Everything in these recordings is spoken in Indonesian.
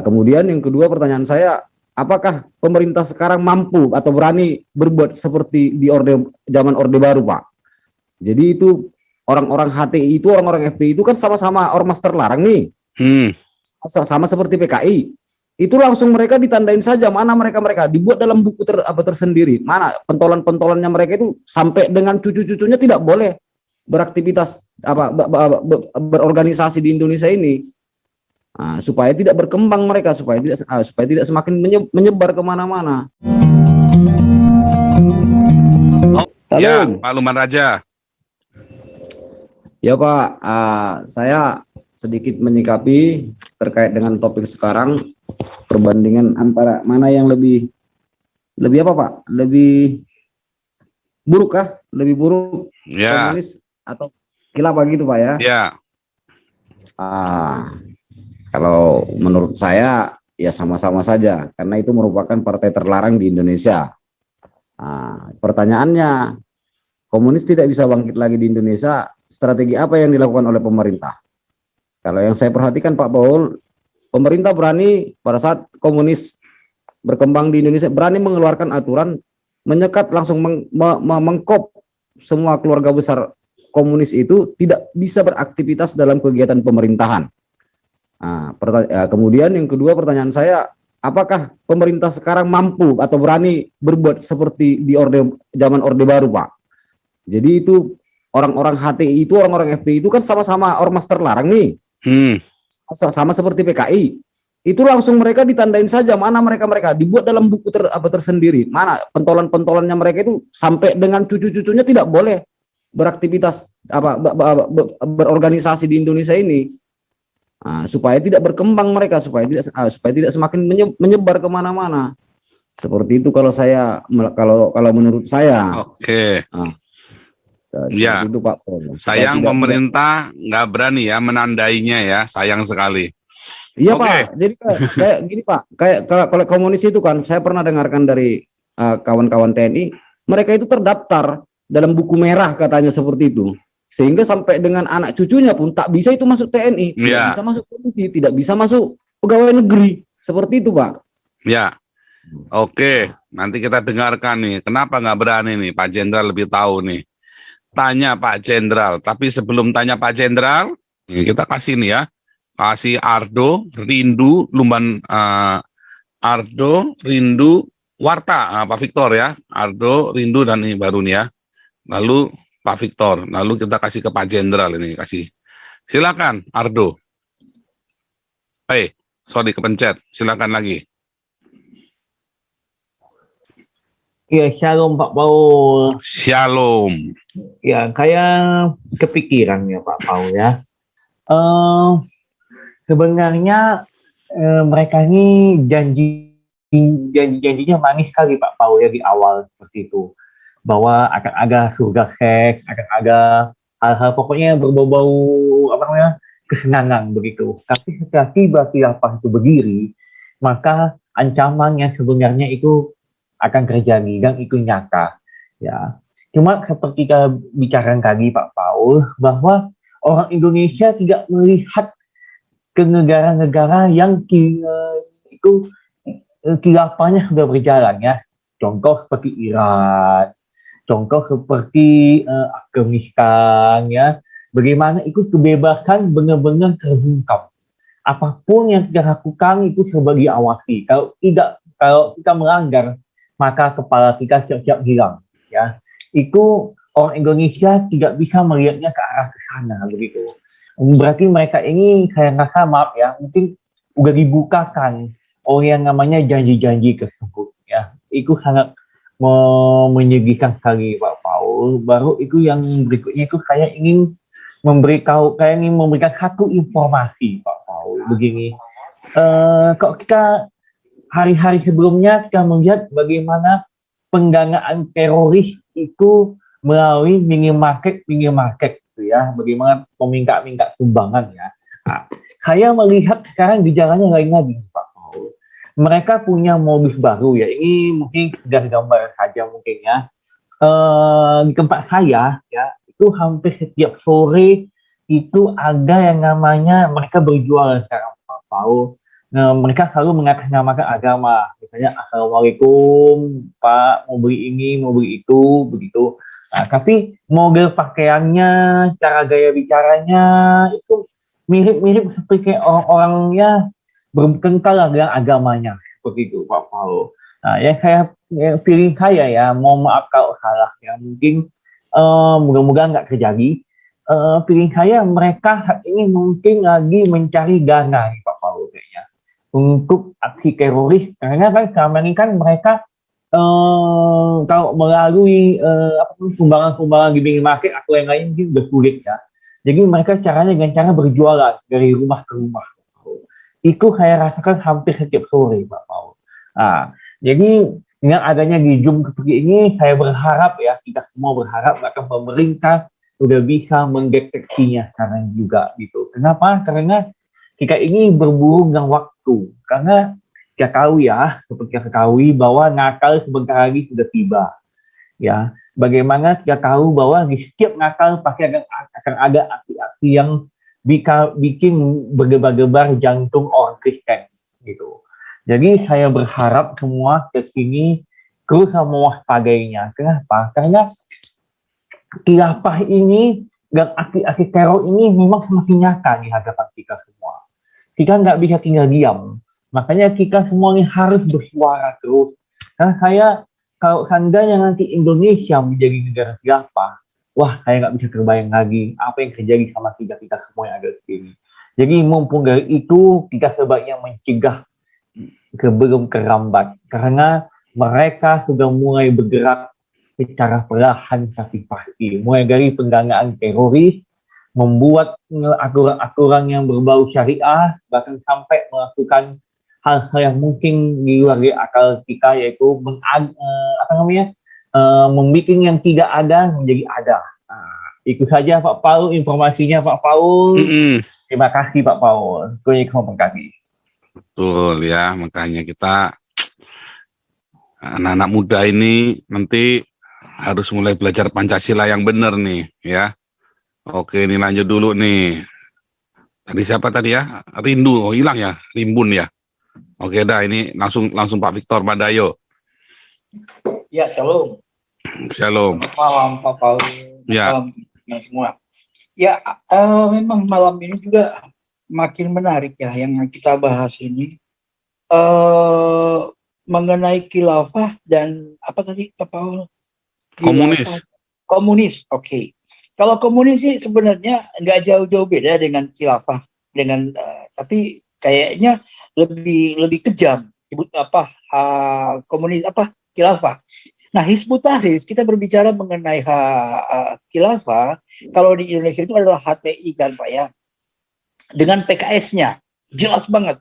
Kemudian yang kedua pertanyaan saya, apakah pemerintah sekarang mampu atau berani berbuat seperti di zaman Orde Baru, Pak? Jadi itu orang-orang HTI itu, orang-orang FPI itu kan sama-sama ormas terlarang nih. Sama seperti PKI. Itu langsung mereka ditandain saja mana mereka dibuat dalam buku tersendiri. Mana pentolan-pentolannya mereka itu sampai dengan cucu-cucunya tidak boleh beraktivitas berorganisasi di Indonesia ini. Supaya tidak berkembang mereka, supaya tidak semakin menyebar kemana-mana. Ya, Pak Luman Raja. Ya Pak, saya sedikit menyikapi terkait dengan topik sekarang, perbandingan antara mana yang lebih apa Pak? Lebih buruk kah? Lebih buruk komunis atau khilafah gitu Pak ya? Ya. Kalau menurut saya ya sama-sama saja, karena itu merupakan partai terlarang di Indonesia. Pertanyaannya, komunis tidak bisa bangkit lagi di Indonesia, strategi apa yang dilakukan oleh pemerintah? Kalau yang saya perhatikan Pak Paul, pemerintah berani pada saat komunis berkembang di Indonesia, berani mengeluarkan aturan, menyekat langsung mengkop semua keluarga besar komunis itu tidak bisa beraktivitas dalam kegiatan pemerintahan. Kemudian yang kedua pertanyaan saya, apakah pemerintah sekarang mampu atau berani berbuat seperti di zaman Orde Baru, Pak? Jadi itu orang-orang HTI itu, orang-orang FPI itu kan sama-sama ormas terlarang nih. Sama seperti PKI. Itu langsung mereka ditandain saja mana mereka dibuat dalam buku tersendiri. Mana pentolan-pentolannya mereka itu sampai dengan cucu-cucunya tidak boleh beraktivitas berorganisasi di Indonesia ini. Supaya tidak berkembang mereka, supaya tidak semakin menyebar kemana-mana. Seperti itu kalau menurut saya. Oke. Ya, itu Pak Paul. Sayang pemerintah nggak berani ya menandainya ya, sayang sekali. Iya Pak, jadi kayak gini Pak, kayak kalau komunis itu kan, saya pernah dengarkan dari kawan-kawan TNI, mereka itu terdaftar dalam buku merah katanya seperti itu. Sehingga sampai dengan anak cucunya pun tak bisa itu masuk TNI, tidak bisa masuk polisi, tidak bisa masuk pegawai negeri, seperti itu Pak. Ya, oke, nanti kita dengarkan nih, kenapa nggak berani nih, Pak Jenderal lebih tahu nih. Tanya Pak Jenderal, tapi sebelum tanya Pak Jenderal, kita kasih nih ya, kasih Ardo, Rindu, Lumban, Ardo, Rindu, Warta, Pak Victor ya, Ardo, Rindu dan ini baru nih ya. Lalu Pak Victor, lalu kita kasih ke Pak Jenderal ini, kasih. Silakan Ardo. Sorry kepencet, silakan lagi. Ya, shalom Pak Paul. Shalom. Ya, kayak kepikiran ya Pak Paul ya. Sebenarnya mereka ini janjinya manis sekali Pak Paul ya di awal seperti itu. Bahwa akan ada surga seks, akan ada hal-hal pokoknya berbau-bau kesenangan begitu. Tapi setelah tiba khilafah itu berdiri, maka ancaman yang sebenarnya itu akan terjadi dan itu nyata. Ya, cuma seperti kita bicarakan tadi Pak Paul, bahwa orang Indonesia tidak melihat ke negara-negara yang itu khilafahnya sudah berjalan ya. Contoh seperti Iran, contoh seperti Afghanistan ya, bagaimana itu kebebasan benar-benar terbungkam. Apapun yang kita lakukan itu serba diawasi. Kalau kita melanggar, maka kepala kita siap-siap hilang. Ya, itu orang Indonesia tidak bisa melihatnya ke arah ke sana begitu. Berarti mereka ini saya rasa maaf ya, mungkin udah dibukakan oleh yang namanya janji-janji tersebut. Ya, itu sangat menyedihkan sekali Pak Paul. Baru itu yang berikutnya itu saya ingin memberikan satu informasi Pak Paul begini. Kalau kita hari-hari sebelumnya kita melihat bagaimana pengganaan teroris itu melalui minimarket gitu ya, bagaimana meminta sumbangan ya. Saya melihat sekarang gejalanya lain lagi Pak Paul. Mereka punya modus baru ya, ini mungkin sudah gambar saja mungkin ya. Di tempat saya ya, itu hampir setiap sore itu ada yang namanya mereka berjualan sekarang Pak Paul. Mereka selalu mengatasnamakan agama, misalnya Assalamualaikum Pak, mau beli ini, mau beli itu, begitu. Nah, tapi model pakaiannya, cara gaya bicaranya itu mirip-mirip seperti kayak orang-orangnya berkental dengan agamanya, seperti itu Pak Paul. Nah, yang feeling saya ya, mohon maaf kalau salah ya, mungkin mudah-mudahan nggak terjadi. Feeling saya mereka saat ini mungkin lagi mencari dana nih Pak Paul kayaknya untuk aksi teroris, karena kan selama ini kan mereka kalau melalui sumbangan-sumbangan di minimarket atau yang lain mungkin udah sulit ya. Jadi mereka caranya dengan cara berjualan dari rumah ke rumah. Itu saya rasakan hampir setiap sore, Pak Paul. Nah, jadi dengan adanya di Zoom seperti ini, saya berharap ya, kita semua berharap bahkan pemerintah sudah bisa mendeteksinya sekarang juga gitu. Kenapa? Karena kita ini berburu dengan waktu. Karena kita tahu ya, seperti kita ketahui bahwa Natal sebentar lagi sudah tiba. Ya, bagaimana kita tahu bahwa di setiap Natal pasti akan ada aksi-aksi yang bikin berdebar-debar jantung orang Kristen gitu. Jadi saya berharap semua ke sini terus mewaspadainya. Kenapa? Karena khilafah ini dan aksi-aksi teror ini memang semakin nyata di hadapan kita semua. Kita nggak bisa tinggal diam. Makanya kita semua ini harus bersuara terus. Karena saya, kalau seandainya nanti Indonesia menjadi negara khilafah, wah saya nggak bisa terbayang lagi apa yang terjadi sama kita semua yang ada di sini. Jadi mumpung dari itu, kita sebaiknya mencegah sebelum terlambat. Karena mereka sudah mulai bergerak secara perlahan tapi pasti. Mulai dari pendanaan teroris, membuat aturan-aturan yang berbau syariah, bahkan sampai melakukan hal-hal yang mungkin di luar akal kita, yaitu membuat yang tidak ada menjadi ada. Nah, itu saja Pak Paul, informasinya Pak Paul. Terima kasih Pak Paul. Terima kasih. Betul ya, makanya kita anak-anak muda ini nanti harus mulai belajar Pancasila yang benar nih ya. Oke, ini lanjut dulu nih. Tadi siapa tadi ya? Rindu, hilang ya? Rimbun ya? Oke dah, ini langsung Pak Victor Madayo. Ya, shalom. Shalom. Malam Pak Paul. Ya. Malam semua. Ya, memang malam ini juga makin menarik ya yang kita bahas ini. Mengenai khilafah dan apa tadi Pak Paul? Komunis. Komunis, oke. Kalau komunis sih sebenarnya nggak jauh-jauh beda dengan khilafah, tapi kayaknya lebih kejam. Komunis khilafah. Nah, Hizbut Tahrir, kita berbicara mengenai khilafah, kalau di Indonesia itu adalah HTI kan Pak ya, dengan PKS-nya, jelas banget.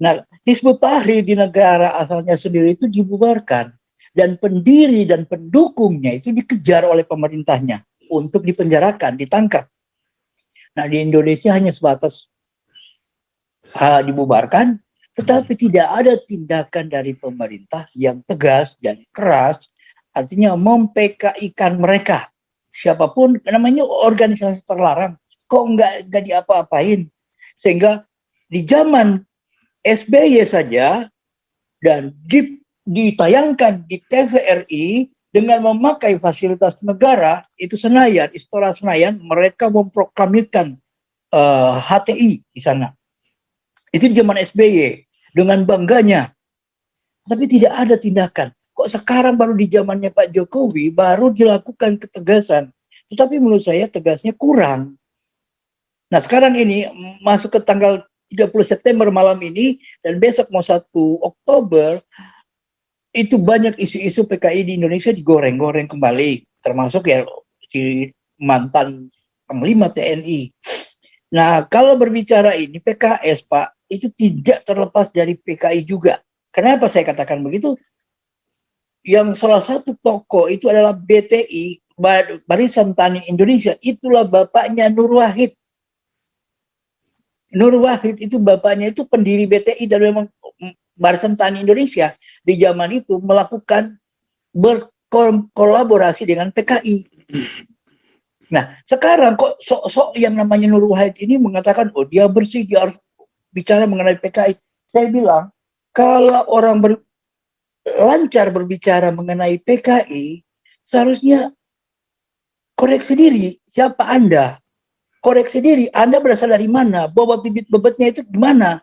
Nah, Hizbut Tahrir di negara asalnya sendiri itu dibubarkan, dan pendiri dan pendukungnya itu dikejar oleh pemerintahnya untuk dipenjarakan, ditangkap. Nah, di Indonesia hanya sebatas dibubarkan, tetapi tidak ada tindakan dari pemerintah yang tegas dan keras, artinya mem-PKI-kan mereka. Siapapun, namanya organisasi terlarang, kok nggak diapa-apain. Sehingga di zaman SBY saja, dan ditayangkan di TVRI, dengan memakai fasilitas negara, itu Senayan, Istora Senayan, mereka memproklamirkan HTI di sana. Itu di zaman SBY, dengan bangganya. Tapi tidak ada tindakan. Kok sekarang baru di zamannya Pak Jokowi, baru dilakukan ketegasan. Tetapi menurut saya tegasnya kurang. Nah sekarang ini, masuk ke tanggal 30 September malam ini, dan besok mau 1 Oktober, itu banyak isu-isu PKI di Indonesia digoreng-goreng kembali, termasuk ya si mantan Panglima TNI. Nah, kalau berbicara ini PKS, Pak, itu tidak terlepas dari PKI juga. Kenapa saya katakan begitu? Yang salah satu tokoh itu adalah BTI, Barisan Tani Indonesia, itulah bapaknya Nur Wahid. Nur Wahid itu bapaknya itu pendiri BTI dan memang Barisan Tani Indonesia di zaman itu melakukan berkolaborasi dengan PKI. Nah, sekarang kok sok-sok yang namanya Nur Wahid ini mengatakan, oh dia bersih, dia harus bicara mengenai PKI. saya bilang kalau orang lancar berbicara mengenai PKI, seharusnya koreksi diri. Siapa Anda? Koreksi diri. Anda berasal dari mana? Bobot bibit bebetnya itu gimana?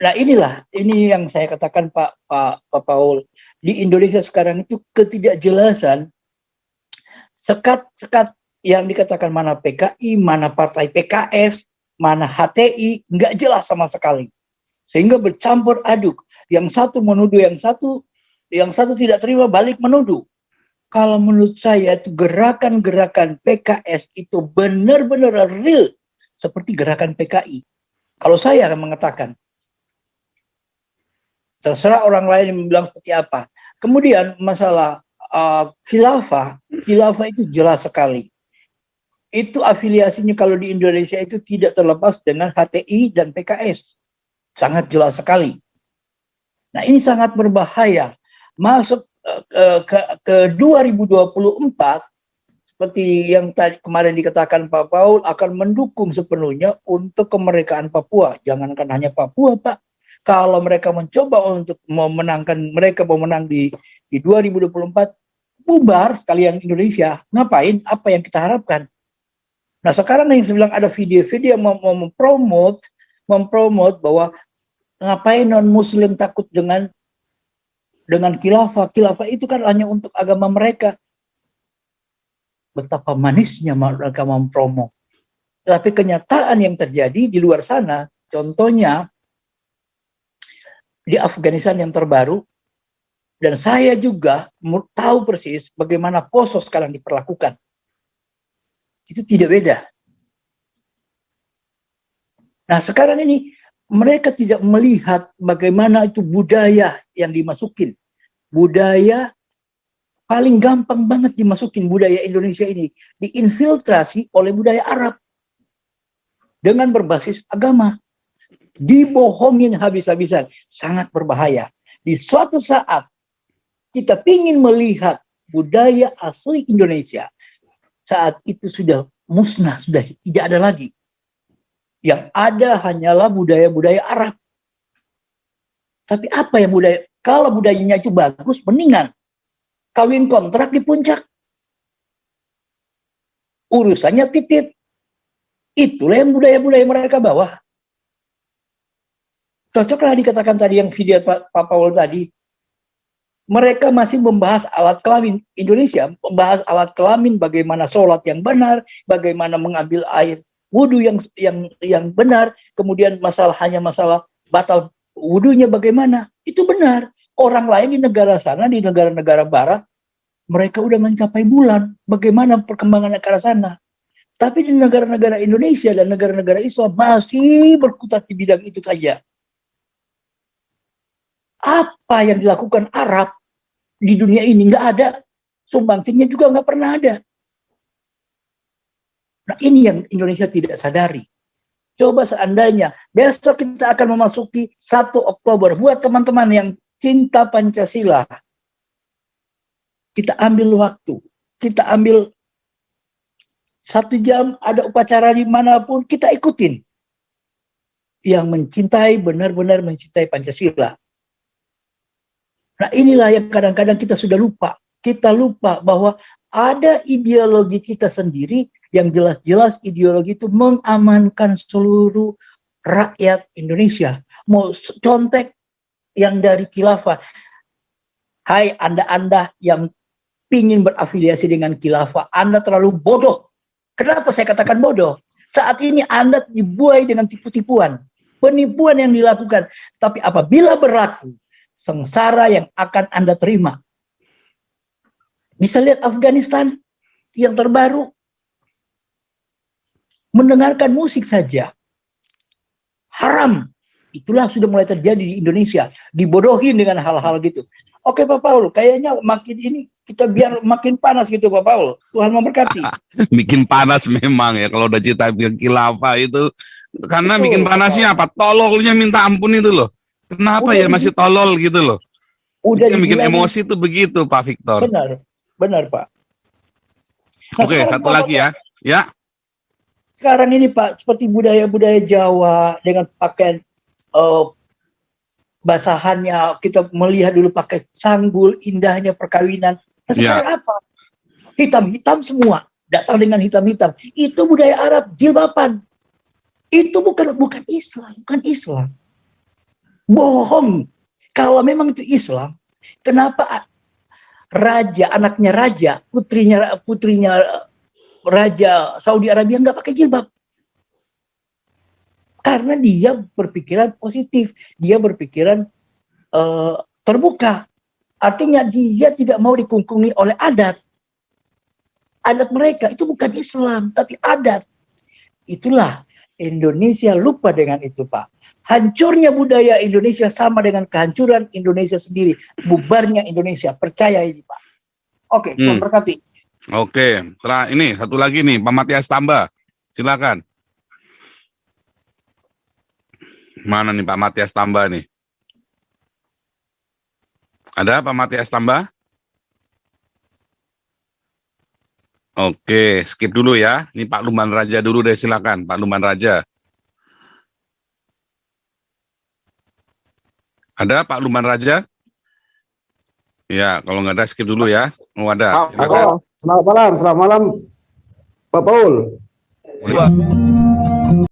Nah ini yang saya katakan Pak Paul. Di Indonesia sekarang itu ketidakjelasan, sekat-sekat yang dikatakan mana PKI, mana partai PKS, mana HTI, nggak jelas sama sekali. Sehingga bercampur aduk. Yang satu menuduh yang satu tidak terima balik menuduh. Kalau menurut saya itu gerakan-gerakan PKS itu benar-benar real seperti gerakan PKI. Kalau saya akan mengatakan, terserah orang lain yang bilang seperti apa. Kemudian masalah khilafah itu jelas sekali. Itu afiliasinya kalau di Indonesia itu tidak terlepas dengan HTI dan PKS. Sangat jelas sekali. Nah ini sangat berbahaya. Masuk ke 2024, seperti yang tadi kemarin dikatakan Pak Paul, akan mendukung sepenuhnya untuk kemerdekaan Papua. Jangankan hanya Papua, Pak. Kalau mereka mencoba untuk mereka mau menang di 2024, bubar sekalian Indonesia. Ngapain? Apa yang kita harapkan? Nah sekarang yang saya bilang ada video-video yang mau mempromot bahwa ngapain non-Muslim takut dengan khilafah. Khilafah itu kan hanya untuk agama mereka. Betapa manisnya mereka mempromo. Tapi kenyataan yang terjadi di luar sana, contohnya di Afghanistan yang terbaru, dan saya juga tahu persis bagaimana Poso sekarang diperlakukan. Itu tidak beda. Nah sekarang ini mereka tidak melihat bagaimana itu budaya yang dimasukin. Budaya paling gampang banget dimasukin budaya Indonesia ini. Diinfiltrasi oleh budaya Arab. Dengan berbasis agama. Dibohongin habis-habisan. Sangat berbahaya. Di suatu saat kita ingin melihat budaya asli Indonesia. Saat itu sudah musnah, sudah tidak ada lagi. Yang ada hanyalah budaya-budaya Arab. Tapi apa yang budaya? Kalau budayanya itu bagus, mendingan kawin kontrak di puncak. Urusannya titip. Itulah yang budaya-budaya mereka bawa. Cocoklah dikatakan tadi yang video Pak Paul tadi. Mereka masih membahas alat kelamin Indonesia, membahas alat kelamin, bagaimana sholat yang benar, bagaimana mengambil air wudhu yang benar, kemudian hanya masalah batal wudhunya bagaimana. Itu benar. Orang lain di negara sana, di negara-negara barat, mereka udah mencapai bulan. Bagaimana perkembangan negara sana. Tapi di negara-negara Indonesia dan negara-negara Islam masih berkutat di bidang itu saja. Apa yang dilakukan Arab di dunia ini nggak ada. Sumbangsihnya juga nggak pernah ada. Nah ini yang Indonesia tidak sadari. Coba seandainya besok kita akan memasuki 1 Oktober. Buat teman-teman yang cinta Pancasila. Kita ambil waktu. Kita ambil 1 jam, ada upacara dimanapun, kita ikutin. Yang mencintai, benar-benar mencintai Pancasila. Nah inilah yang kadang-kadang kita sudah lupa. Kita lupa bahwa ada ideologi kita sendiri yang jelas-jelas ideologi itu mengamankan seluruh rakyat Indonesia. Mau contek yang dari khilafah. Hai Anda-Anda yang ingin berafiliasi dengan khilafah, Anda terlalu bodoh. Kenapa saya katakan bodoh? Saat ini Anda dibuai dengan tipu-tipuan. Penipuan yang dilakukan. Tapi apabila berlaku, sengsara yang akan Anda terima. Bisa lihat Afghanistan yang terbaru. Mendengarkan musik saja. Haram. Itulah sudah mulai terjadi di Indonesia. Dibodohin dengan hal-hal gitu. Oke Pak Paul, kayaknya makin ini kita biar makin panas gitu Pak Paul. Tuhan memberkati. Bikin panas memang ya kalau udah cita bikin khilafah itu. Karena bikin panasnya apa? Tololnya minta ampun itu loh. Kenapa ya masih tolol gitu loh? Udah bikin emosi tuh begitu Pak Victor. Benar Pak. Nah, Oke, satu lagi ya. Ya. Sekarang ini Pak, seperti budaya-budaya Jawa dengan pakaian basahannya, kita melihat dulu pakai sanggul, indahnya perkawinan. Nah, sekarang apa? Hitam-hitam semua, datang dengan hitam-hitam. Itu budaya Arab, jilbaban. Itu bukan Islam, bukan Islam. Bohong. Kalau memang itu Islam, kenapa anaknya raja, putrinya raja Saudi Arabia nggak pakai jilbab? Karena dia berpikiran positif, dia berpikiran terbuka. Artinya dia tidak mau dikungkungi oleh adat. Adat mereka itu bukan Islam, tapi adat. Itulah Indonesia lupa dengan itu, Pak. Hancurnya budaya Indonesia sama dengan kehancuran Indonesia sendiri. Bubarnya Indonesia, percaya ini, Pak. Oke, Tuhan berkati. Oke, setelah ini satu lagi nih, Pak Matias Tambah. Silakan. Mana nih Pak Matias Tambah nih? Ada Pak Matias Tambah? Oke, skip dulu ya. Ini Pak Luman Raja dulu deh, silakan Pak Luman Raja. Ada Pak Luman Raja? Ya, kalau nggak ada skip dulu ya. Oh, ada. Silakan. Selamat malam Pak Paul.